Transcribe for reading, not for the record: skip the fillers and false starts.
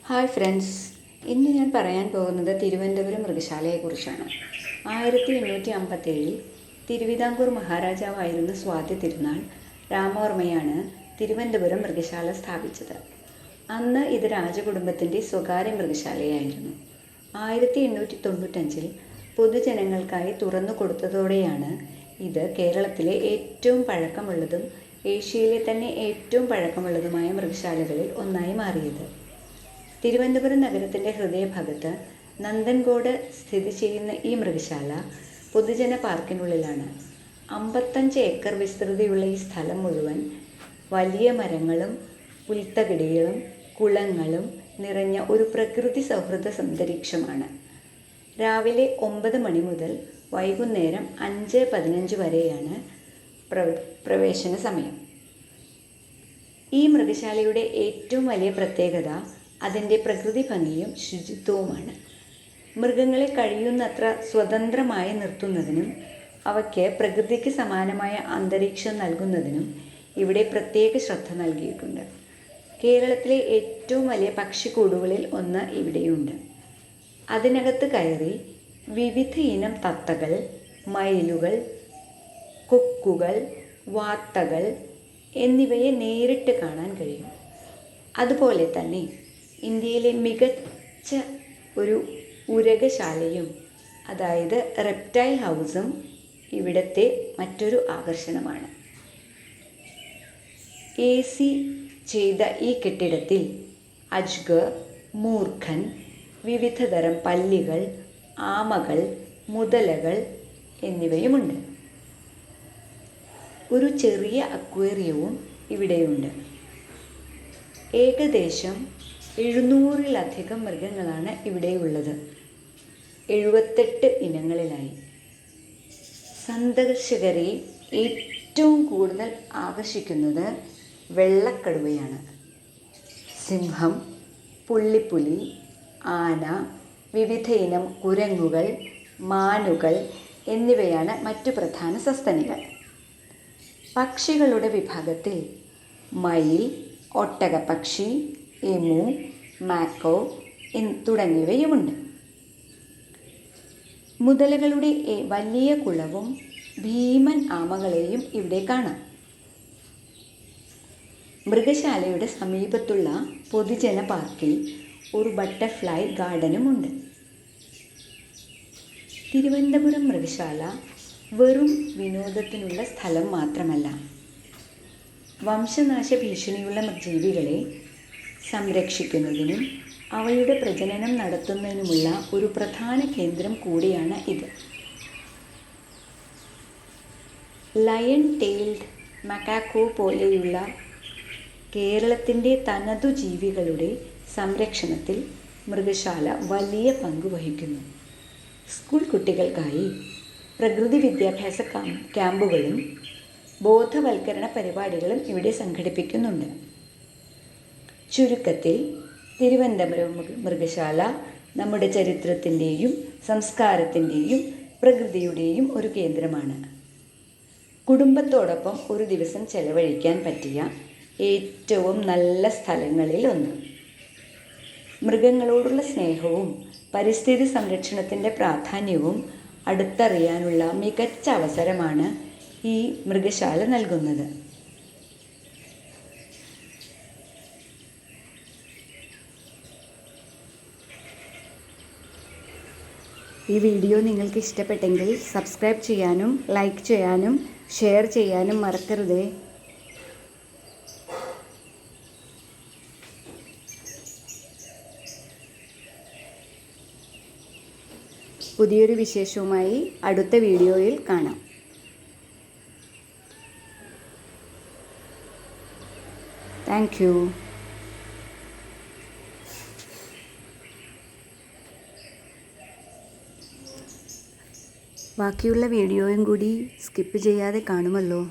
Hi friends, ഇന്ന് ഞാൻ പറയാൻ പോകുന്നത് തിരുവനന്തപുരം മൃഗശാലയെക്കുറിച്ചാണ്. 1857 തിരുവിതാംകൂർ മഹാരാജാവായിരുന്ന സ്വാതി തിരുനാൾ രാമവർമ്മയാണ് തിരുവനന്തപുരം മൃഗശാല സ്ഥാപിച്ചത്. അന്ന് ഇത് രാജകുടുംബത്തിൻ്റെ സ്വകാര്യ മൃഗശാലയായിരുന്നു. 1895 പൊതുജനങ്ങൾക്കായി തുറന്നു കൊടുത്തതോടെയാണ് ഇത് കേരളത്തിലെ ഏറ്റവും പഴക്കമുള്ളതും ഏഷ്യയിലെ തന്നെ ഏറ്റവും പഴക്കമുള്ളതുമായ മൃഗശാലകളിൽ ഒന്നായി മാറിയത്. തിരുവനന്തപുരം നഗരത്തിൻ്റെ ഹൃദയഭാഗത്ത് നന്ദൻകോട് സ്ഥിതി ചെയ്യുന്ന ഈ മൃഗശാല പൊതുജന പാർക്കിനുള്ളിലാണ്. 55 ഏക്കർ വിസ്തൃതിയുള്ള ഈ സ്ഥലം മുഴുവൻ വലിയ മരങ്ങളും പുൽത്തകിടികളും കുളങ്ങളും നിറഞ്ഞ ഒരു പ്രകൃതി സൗഹൃദ അന്തരീക്ഷമാണ്. രാവിലെ 9 മണി മുതൽ വൈകുന്നേരം 5:15 വരെയാണ് പ്രവേശന സമയം. ഈ മൃഗശാലയുടെ ഏറ്റവും വലിയ പ്രത്യേകത അതിൻ്റെ പ്രകൃതി ഭംഗിയും ശുചിത്വവുമാണ്. മൃഗങ്ങളെ കഴിയുന്നത്ര സ്വതന്ത്രമായി നിർത്തുന്നതിനും അവയ്ക്ക് പ്രകൃതിക്ക് സമാനമായ അന്തരീക്ഷം നൽകുന്നതിനും ഇവിടെ പ്രത്യേക ശ്രദ്ധ നൽകിയിട്ടുണ്ട്. കേരളത്തിലെ ഏറ്റവും വലിയ പക്ഷിക്കൂടുകളിൽ ഒന്ന് ഇവിടെയുണ്ട്. അതിനകത്ത് കയറി വിവിധ ഇനം തത്തകൾ, മയിലുകൾ, കൊക്കുകൾ, വാത്തകൾ എന്നിവയെ നേരിട്ട് കാണാൻ കഴിയും. അതുപോലെ തന്നെ ഇന്ത്യയിലെ മികച്ച ഒരു ഉരഗശാലയും, അതായത് റെപ്റ്റൈൽ ഹൗസും ഇവിടുത്തെ മറ്റൊരു ആകർഷണമാണ്. AC ചെയ്ത ഈ കെട്ടിടത്തിൽ അജ്ഗർ, മൂർഖൻ, വിവിധതരം പല്ലികൾ, ആമകൾ, മുതലകൾ എന്നിവയുമുണ്ട്. ഒരു ചെറിയ അക്വേറിയവും ഇവിടെയുണ്ട്. ഏകദേശം 700-ലധികം മൃഗങ്ങളാണ് ഇവിടെയുള്ളത്, 78 ഇനങ്ങളിലായി. സന്ദർശകരെ ഏറ്റവും കൂടുതൽ ആകർഷിക്കുന്നത് വെള്ളക്കടുവയാണ്. സിംഹം, പുള്ളിപ്പുലി, ആന, വിവിധ ഇനം കുരങ്ങുകൾ, മാനുകൾ എന്നിവയാണ് മറ്റു പ്രധാന സസ്തനികൾ. പക്ഷികളുടെ വിഭാഗത്തിൽ മയിൽ, ഒട്ടകപ്പക്ഷി, എമു, മാക്കോ തുടങ്ങിയവയുമുണ്ട്. മുതലകളുടെ വലിയ കുളവും ഭീമൻ ആമകളെയും ഇവിടെ കാണാം. മൃഗശാലയുടെ സമീപത്തുള്ള പൊതുജന പാർക്കിൽ ഒരു ബട്ടർഫ്ലൈ ഗാർഡനുമുണ്ട്. തിരുവനന്തപുരം മൃഗശാല വെറും വിനോദത്തിനുള്ള സ്ഥലം മാത്രമല്ല, വംശനാശ ഭീഷണിയുള്ള ജീവികളെ സംരക്ഷിക്കുന്നതിനും അവയുടെ പ്രജനനം നടത്തുന്നതിനുമുള്ള ഒരു പ്രധാന കേന്ദ്രം കൂടിയാണ് ഇത്. ലയൺ ടെയിൽഡ് മക്കാക്കോ പോലെയുള്ള കേരളത്തിൻ്റെ തനതു ജീവികളുടെ സംരക്ഷണത്തിൽ മൃഗശാല വലിയ പങ്ക് വഹിക്കുന്നു. സ്കൂൾ കുട്ടികൾക്കായി പ്രകൃതി വിദ്യാഭ്യാസ ക്യാമ്പുകളും ബോധവൽക്കരണ പരിപാടികളും ഇവിടെ സംഘടിപ്പിക്കുന്നുണ്ട്. ചുരുക്കത്തിൽ, തിരുവനന്തപുരം മൃഗശാല നമ്മുടെ ചരിത്രത്തിൻ്റെയും സംസ്കാരത്തിൻ്റെയും പ്രകൃതിയുടെയും ഒരു കേന്ദ്രമാണ്. കുടുംബത്തോടൊപ്പം ഒരു ദിവസം ചെലവഴിക്കാൻ പറ്റിയ ഏറ്റവും നല്ല സ്ഥലങ്ങളിൽ ഒന്ന്. മൃഗങ്ങളോടുള്ള സ്നേഹവും പരിസ്ഥിതി സംരക്ഷണത്തിൻ്റെ പ്രാധാന്യവും അടുത്തറിയാനുള്ള മികച്ച അവസരമാണ് ഈ മൃഗശാല നൽകുന്നത്. ഈ വീഡിയോ നിങ്ങൾക്ക് ഇഷ്ടപ്പെട്ടെങ്കിൽ സബ്സ്ക്രൈബ് ചെയ്യാനും ലൈക്ക് ചെയ്യാനും ഷെയർ ചെയ്യാനും മറക്കരുതേ. പുതിയൊരു വിശേഷവുമായി അടുത്ത വീഡിയോയിൽ കാണാം. Thank you. ബാക്കിയുള്ള വീഡിയോയും കൂടി സ്കിപ്പ് ചെയ്യാതെ കാണുമല്ലോ.